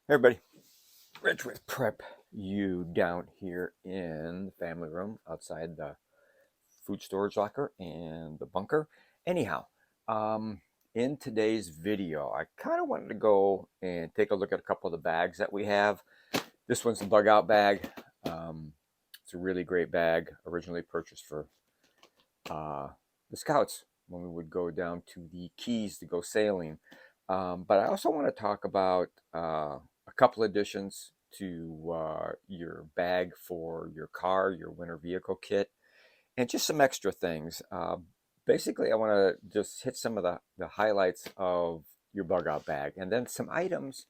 Hey everybody, Rich with Prep You down here in the family room outside the food storage locker and the bunker. Anyhow, um, in today's video, I kind of wanted to go and take a look at a couple of the bags that we have. This one's the Bugout bag. It's a really great bag, originally purchased for uh, the Scouts when we would go down to the Keys to go sailing. But I also want to talk about a couple additions to your bag for your car, your winter vehicle kit, and just some extra things. Basically, I want to just hit some of the highlights of your bug out bag and then some items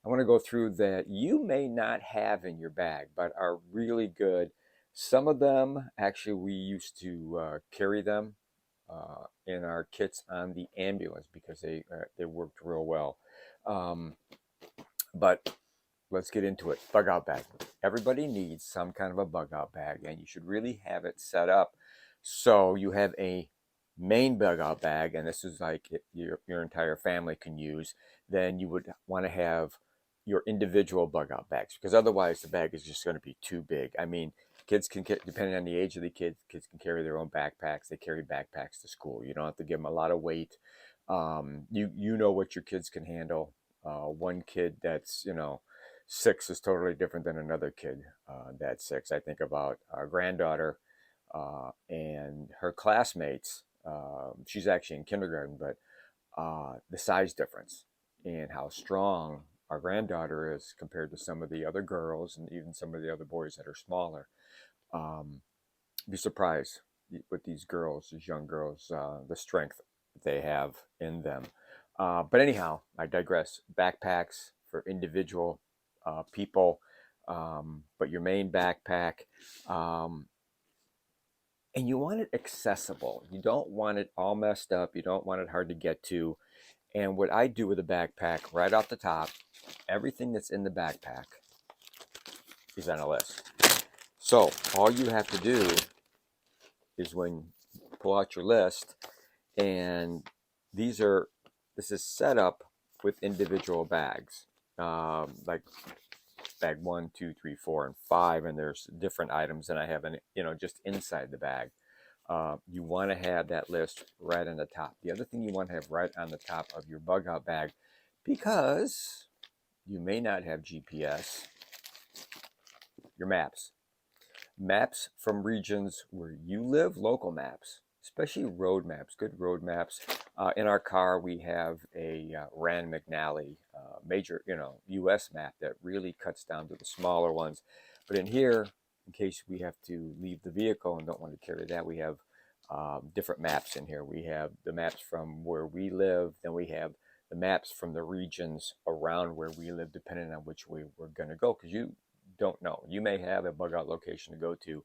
I want to go through that you may not have in your bag but are really good. Some of them, actually, we used to carry them in our kits on the ambulance because they worked real well. Um, but let's get into it. Bug out bag. Everybody needs some kind of a bug out bag, and you should really have it set up so you have a main bug out bag, and this is like your entire family can use. Then you would want to have your individual bug out bags because otherwise the bag is just going to be too big. I mean, kids can get, depending on the age of the kids can carry their own backpacks. They carry backpacks to school. You don't have to give them a lot of weight. You know what your kids can handle. One kid that's 6 is totally different than another kid that's 6. I think about our granddaughter and her classmates. She's actually in kindergarten, but the size difference and how strong our granddaughter is compared to some of the other girls and even some of the other boys that are smaller. Um, be surprised with these girls, these young girls, the strength they have in them. But anyhow, I digress. Backpacks for individual people, but your main backpack, um, and you want it accessible. You don't want it all messed up. You don't want it hard to get to. And what I do with a backpack, right off the top, everything that's in the backpack is on a list. So all you have to do is when you pull out your list, and this is set up with individual bags, like bag 1, 2, 3, 4, and 5, and there's different items that I have in just inside the bag. You want to have that list right on the top. The other thing you want to have right on the top of your bug out bag, because you may not have GPS, your maps. Maps from regions where you live, local maps, especially road maps, good road maps. In our car, we have a Rand McNally major, U.S. map that really cuts down to the smaller ones. But in here, in case we have to leave the vehicle and don't want to carry that, we have different maps in here. We have the maps from where we live, then we have the maps from the regions around where we live, depending on which way we're going to go. Because you don't know. You may have a bug out location to go to,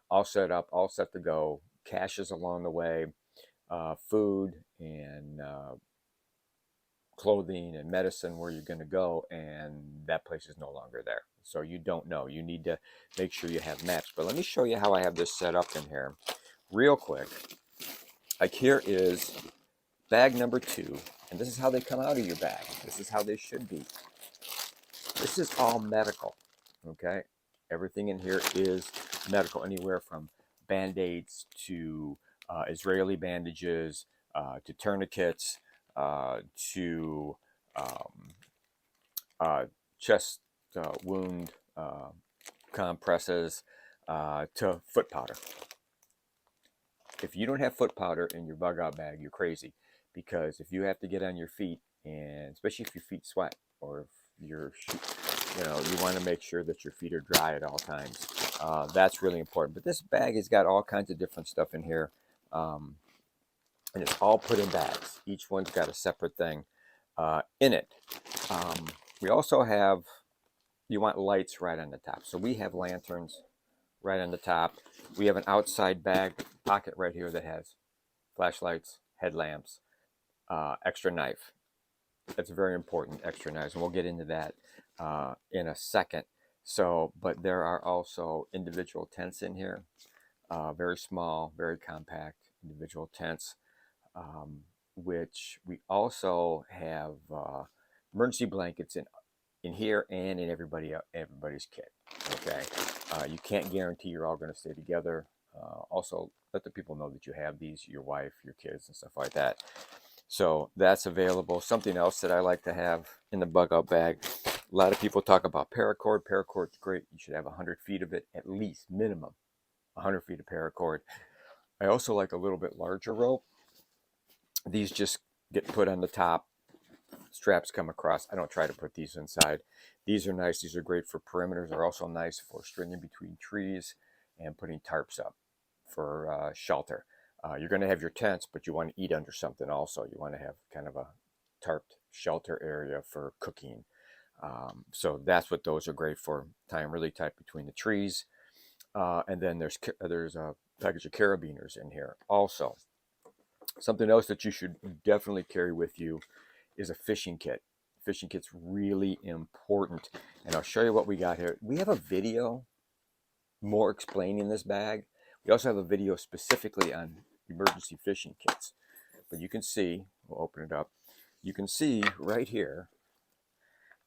all set up, all set to go, caches along the way, food and clothing and medicine where you're going to go, and that place is no longer there. So you don't know. You need to make sure you have maps. But let me show you how I have this set up in here real quick. Like here is bag number 2, and this is how they come out of your bag. This is how they should be. This is all medical, okay? Everything in here is medical, anywhere from band-aids to Israeli bandages, to tourniquets, to um, uh, chest wound compresses, to foot powder. If you don't have foot powder in your bug out bag, you're crazy, because if you have to get on your feet, and especially if your feet sweat, or if you're you want to make sure that your feet are dry at all times. That's really important. But this bag has got all kinds of different stuff in here, um, and it's all put in bags. Each one's got a separate thing in it. We also have, you want lights right on the top, so we have lanterns right on the top. We have an outside bag pocket right here that has flashlights, headlamps, extra knife. That's very important, extra knives, and we'll get into that in a second. So, but there are also individual tents in here, very small, very compact individual tents, which we also have emergency blankets in here and in everybody's kit. Okay, you can't guarantee you're all going to stay together. Also, let the people know that you have these, your wife, your kids, and stuff like that. So that's available. Something else that I like to have in the bug out bag. A lot of people talk about paracord. Paracord's great. You should have 100 feet of it, at least minimum 100 feet of paracord. I also like a little bit larger rope. These just get put on the top. Straps come across. I don't try to put these inside. These are nice. These are great for perimeters. They're also nice for stringing between trees and putting tarps up for shelter. You're going to have your tents, but you want to eat under something also. You want to have kind of a tarped shelter area for cooking. So that's what those are great for. Tie them really tight between the trees. And then there's a package of carabiners in here also. Something else that you should definitely carry with you is a fishing kit. Fishing kit's really important. And I'll show you what we got here. We have a video more explaining this bag. We also have a video specifically on emergency fishing kits. But you can see, we'll open it up. You can see right here,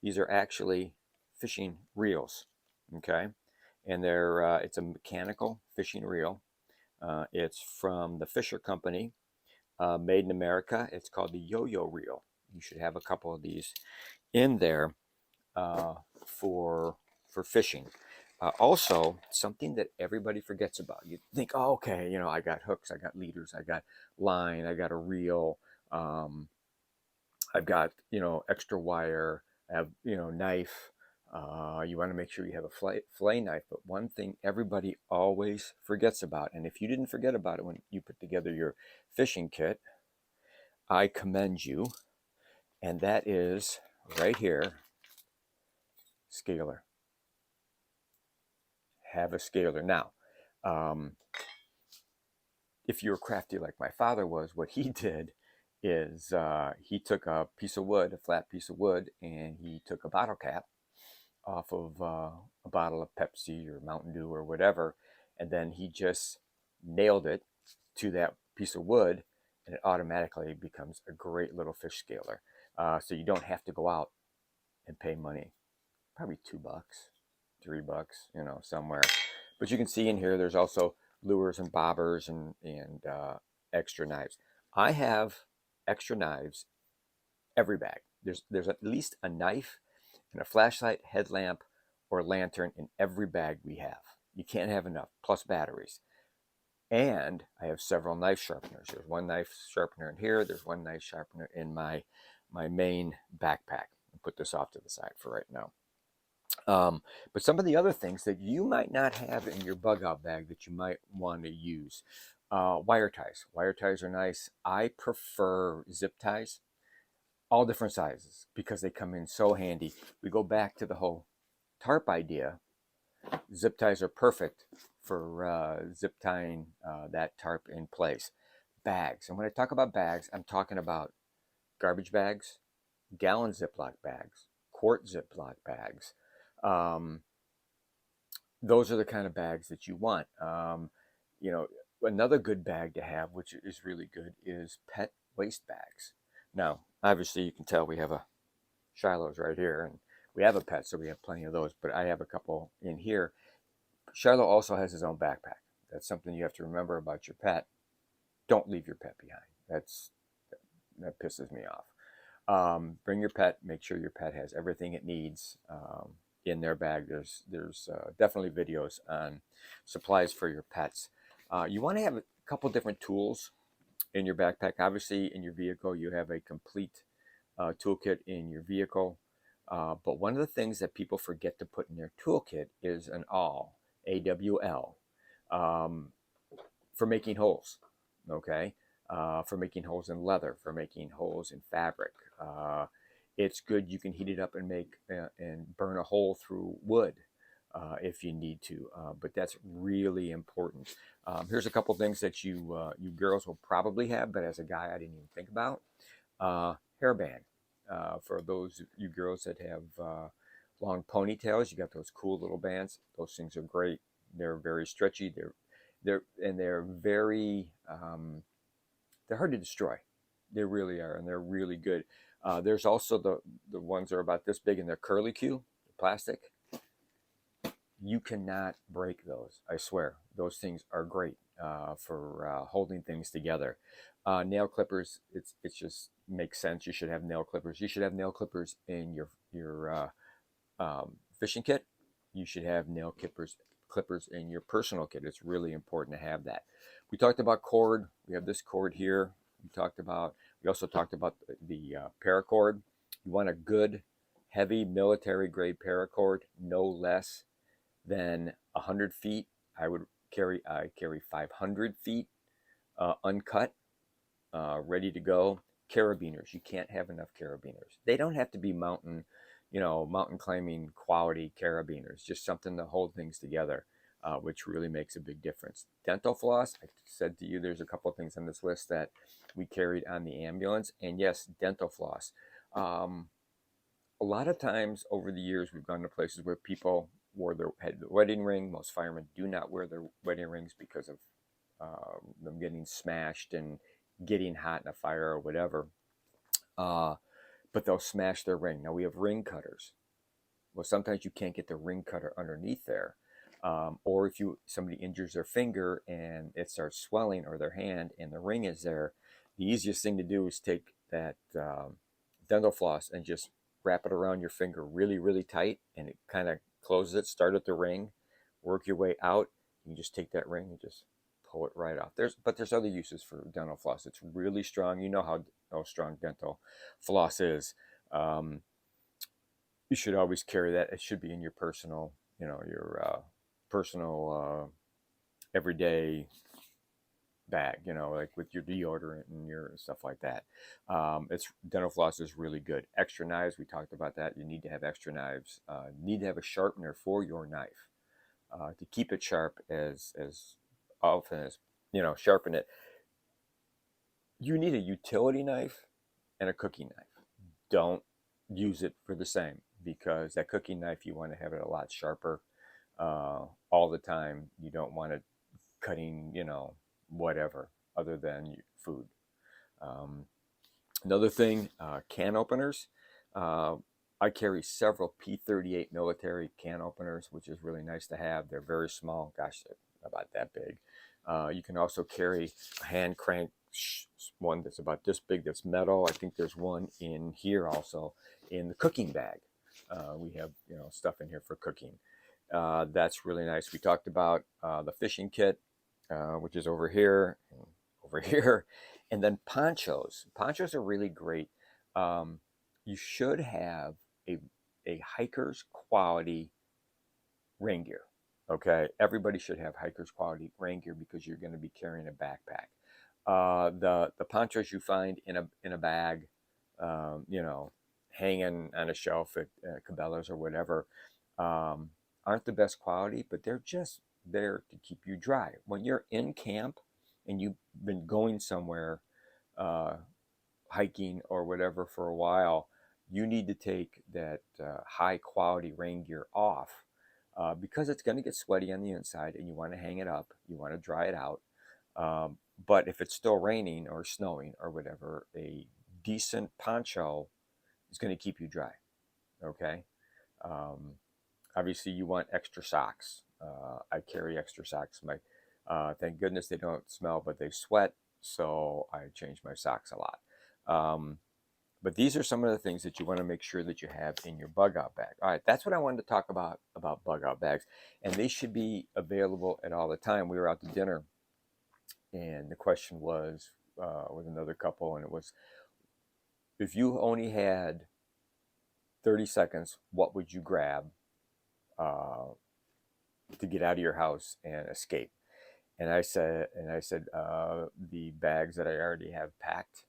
these are actually fishing reels, okay? And it's a mechanical fishing reel. It's from the Fisher Company, made in America. It's called the Yo-Yo reel. You should have a couple of these in there for fishing. Also, something that everybody forgets about. You think, oh, okay, you know, I got hooks, I got leaders, I got line, I got a reel, I've got, you know, extra wire, I have, you know, knife. You want to make sure you have a fillet knife. But one thing everybody always forgets about, and if you didn't forget about it when you put together your fishing kit, I commend you. And that is right here, scaler. Have a scaler. Now, if you're crafty like my father was, what he did is he took a piece of wood, a flat piece of wood, and he took a bottle cap off of a bottle of Pepsi or Mountain Dew or whatever, and then he just nailed it to that piece of wood, and it automatically becomes a great little fish scaler. So you don't have to go out and pay money, probably $2, $3, you know, somewhere. But you can see in here, there's also lures and bobbers and extra knives. I have extra knives every bag. There's at least a knife and a flashlight, headlamp, or lantern in every bag we have. You can't have enough, plus batteries. And I have several knife sharpeners. There's one knife sharpener in here. There's one knife sharpener in my main backpack. I'll put this off to the side for right now. But some of the other things that you might not have in your bug out bag that you might want to use. Wire ties. Wire ties are nice. I prefer zip ties, all different sizes, because they come in so handy. We go back to the whole tarp idea. Zip ties are perfect for zip tying that tarp in place. Bags. And when I talk about bags, I'm talking about garbage bags, gallon Ziploc bags, quart Ziploc bags. Those are the kind of bags that you want. You know, another good bag to have, which is really good, is pet waste bags. Now, obviously, you can tell we have a Shiloh's right here, and we have a pet, so we have plenty of those. But I have a couple in here. Shiloh also has his own backpack. That's something you have to remember about your pet. Don't leave your pet behind. That pisses me off. Bring your pet. Make sure your pet has everything it needs in their bag. There's definitely videos on supplies for your pets. You want to have a couple different tools in your backpack. Obviously, in your vehicle, you have a complete toolkit in your vehicle. But one of the things that people forget to put in their toolkit is an awl, AWL, for making holes. Okay. For making holes in leather, for making holes in fabric. It's good. You can heat it up and make and burn a hole through wood if you need to. But that's really important. Here's a couple things that you girls will probably have, but as a guy, I didn't even think about. Hairband. For those of you girls that have long ponytails, you got those cool little bands. Those things are great. They're very stretchy. They're very they're hard to destroy. They really are, and they're really good. There's also the ones that are about this big and they're curly Q, plastic. You cannot break those. I swear, those things are great for holding things together. Nail clippers, it's just makes sense. You should have nail clippers. You should have nail clippers in your fishing kit. You should have nail clippers in your personal kit. It's really important to have that. We talked about cord. We have this cord here. We also talked about the paracord. You want a good, heavy military grade paracord, no less than 100 feet. I carry 500 feet uncut, ready to go. Carabiners, you can't have enough carabiners. They don't have to be mountain climbing quality carabiners, just something to hold things together, which really makes a big difference. Dental floss, I said to you, there's a couple of things on this list that we carried on the ambulance. And yes, dental floss. A lot of times over the years, we've gone to places where people had the wedding ring. Most firemen do not wear their wedding rings because of them getting smashed and getting hot in a fire or whatever. But they'll smash their ring. Now we have ring cutters. Well, sometimes you can't get the ring cutter underneath there. Or if somebody injures their finger and it starts swelling, or their hand and the ring is there, the easiest thing to do is take that dental floss and just wrap it around your finger really, really tight, and it kind of closes it. Start at the ring, work your way out. You can just take that ring and just pull it right off. But there's other uses for dental floss. It's really strong. You know how strong dental floss is. You should always carry that. It should be in your personal, your personal everyday bag, like with your deodorant and your stuff like that. Dental floss is really good. Extra knives, we talked about that. You need to have extra knives. You need to have a sharpener for your knife to keep it sharp as often as, sharpen it. You need a utility knife and a cooking knife. Don't use it for the same, because that cooking knife, you want to have it a lot sharper all the time. You don't want it cutting, whatever other than food. Another thing, can openers. I carry several P38 military can openers, which is really nice to have. They're very small. Gosh, they're about that big. You can also carry a hand crank one that's about this big, that's metal. I think there's one in here also in the cooking bag. We have stuff in here for cooking. That's really nice. We talked about the fishing kit, which is over here, and then ponchos. Ponchos are really great. You should have a hiker's quality rain gear. Okay, everybody should have hiker's quality rain gear, because you're going to be carrying a backpack. The ponchos you find in a bag, hanging on a shelf at Cabela's or whatever, aren't the best quality, but they're just there to keep you dry. When you're in camp and you've been going somewhere, hiking or whatever for a while, you need to take that high quality rain gear off, because it's going to get sweaty on the inside, and you want to hang it up. You want to dry it out. But if it's still raining or snowing or whatever, a decent poncho is going to keep you dry. Okay. Obviously, you want extra socks. I carry extra socks. Thank goodness they don't smell, but they sweat, so I change my socks a lot. But these are some of the things that you want to make sure that you have in your bug out bag. All right, that's what I wanted to talk about bug out bags, and they should be available at all the time. We were out to dinner, and the question was with another couple, and it was, if you only had 30 seconds, what would you grab to get out of your house and escape? And I said, the bags that I already have packed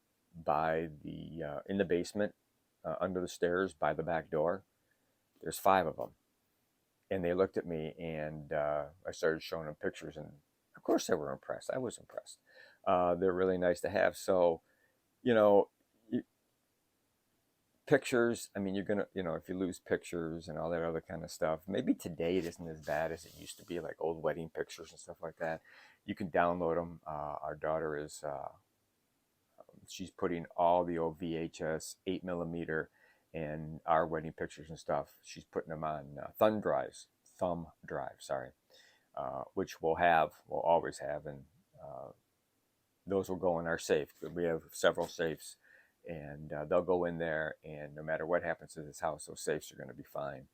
by in the basement, under the stairs by the back door. There's 5 of them, and they looked at me, and I started showing them pictures, and of course they were impressed. I was impressed. They're really nice to have. So, pictures, I mean, you're gonna, if you lose pictures and all that other kind of stuff, maybe today it isn't as bad as it used to be, like old wedding pictures and stuff like that. You can download them. Our daughter is She's putting all the old VHS 8mm and our wedding pictures and stuff. She's putting them on thumb drive, sorry, which we'll always have, and those will go in our safe. We have several safes, and they'll go in there, and no matter what happens to this house, those safes are going to be fine.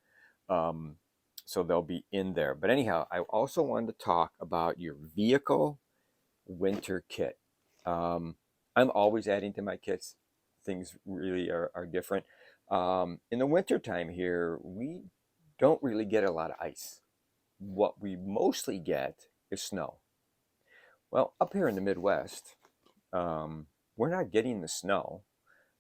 So they'll be in there. But anyhow, I also wanted to talk about your vehicle winter kit. I'm always adding to my kits. Things really are different. In the wintertime here, we don't really get a lot of ice. What we mostly get is snow. Well, up here in the Midwest, we're not getting the snow.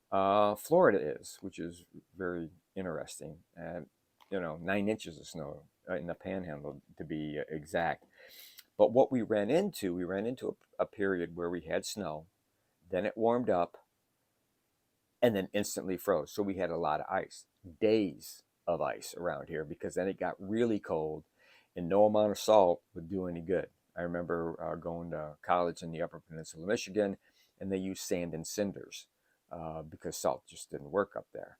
Florida is, which is very interesting. And 9 inches of snow in the Panhandle, to be exact. But what we ran into a period where we had snow, then it warmed up, and then instantly froze. So we had a lot of ice, days of ice around here, because then it got really cold, and no amount of salt would do any good. I remember going to college in the Upper Peninsula of Michigan, and they used sand and cinders because salt just didn't work up there.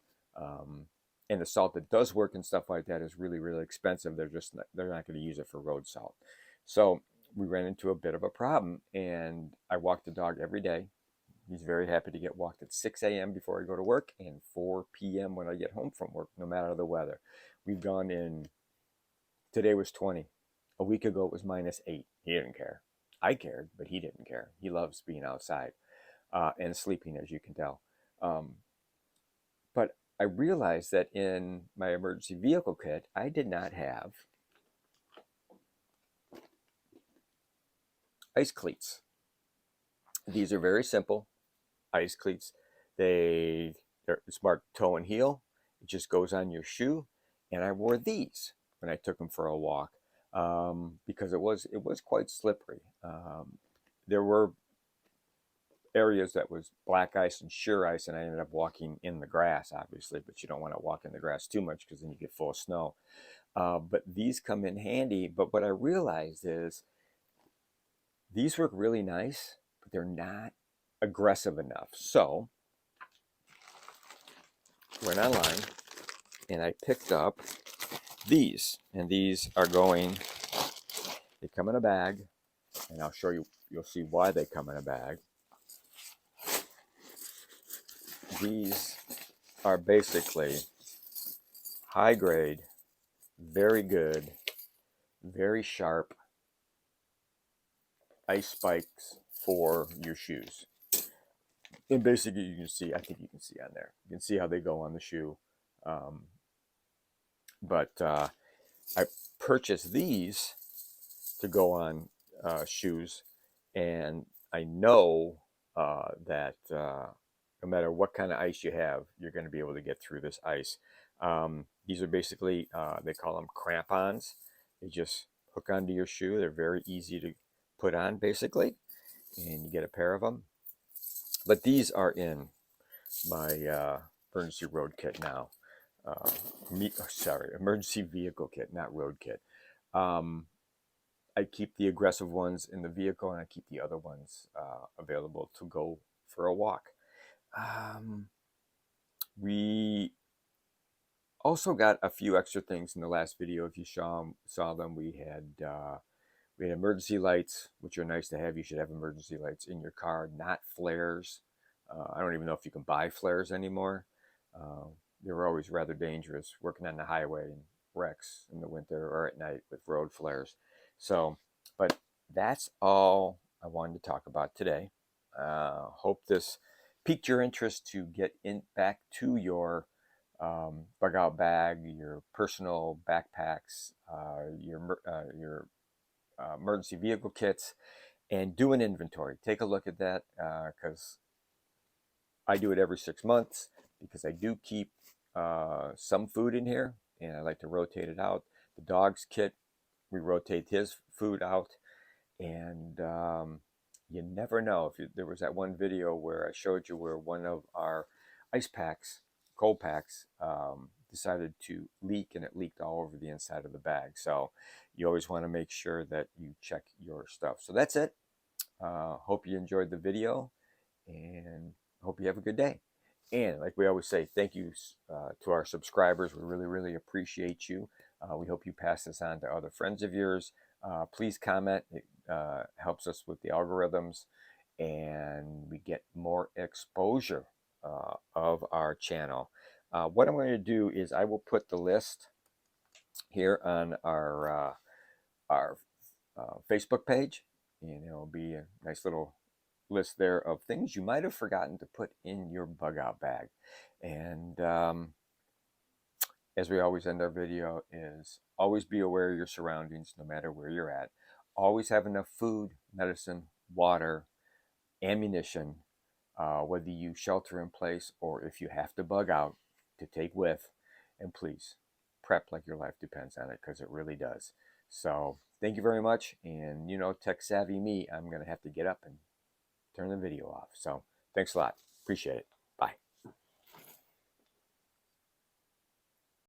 And the salt that does work and stuff like that is really, really expensive. They're not going to use it for road salt. So we ran into a bit of a problem, and I walked the dog every day. He's very happy to get walked at 6 a.m. before I go to work and 4 p.m. when I get home from work, no matter the weather. We've gone in, today was 20. A week ago it was -8. He didn't care. I cared, but he didn't care. He loves being outside and sleeping, as you can tell. But I realized that in my emergency vehicle kit, I did not have ice cleats. These are very simple ice cleats. They're marked toe and heel. It just goes on your shoe. And I wore these when I took them for a walk because it was quite slippery. There were areas that was black ice and sheer ice, and I ended up walking in the grass, obviously, but you don't want to walk in the grass too much because then you get full of snow. But these come in handy. But what I realized is these work really nice, but they're not aggressive enough. So went online and I picked up these, and these are they come in a bag, and I'll show you, you'll see why they come in a bag. These are basically high grade, very good, very sharp ice spikes for your shoes. And basically you can see, I think you can see on there, you can see how they go on the shoe. But I purchased these to go on shoes, and I know that no matter what kind of ice you have, you're going to be able to get through this ice. These are basically, they call them crampons. They just hook onto your shoe. They're very easy to put on, basically, and you get a pair of them. But these are in my emergency road kit now. Emergency vehicle kit, not road kit. I keep the aggressive ones in the vehicle, and I keep the other ones available to go for a walk. We also got a few extra things in the last video. If you saw them, we had emergency lights, which are nice to have. You should have emergency lights in your car, not flares. I don't even know if you can buy flares anymore. They were always rather dangerous working on the highway and wrecks in the winter or at night with road flares. So, but that's all I wanted to talk about today. Hope this piqued your interest to get back to your Bugout bag, your personal backpacks, your emergency vehicle kits, and do an inventory. Take a look at that because I do it every 6 months because I do keep some food in here, and I like to rotate it out. The dog's kit, we rotate his food out, and you never know. There was that one video where I showed you where one of our ice packs, cold packs, decided to leak, and it leaked all over the inside of the bag. So you always want to make sure that you check your stuff. So that's it. Hope you enjoyed the video, and hope you have a good day. And like we always say, thank you to our subscribers. We really, really appreciate you. We hope you pass this on to other friends of yours. Please comment. It helps us with the algorithms, and we get more exposure of our channel. What I'm going to do is I will put the list here on our Facebook page, and it'll be a nice little list there of things you might have forgotten to put in your bug out bag. And as we always end our video, is always be aware of your surroundings no matter where you're at. Always have enough food, medicine, water, ammunition, whether you shelter in place or if you have to bug out, to take with. And please prep like your life depends on it, because it really does. So thank you very much. And tech savvy me, I'm going to have to get up and turn the video off. So thanks a lot. Appreciate it.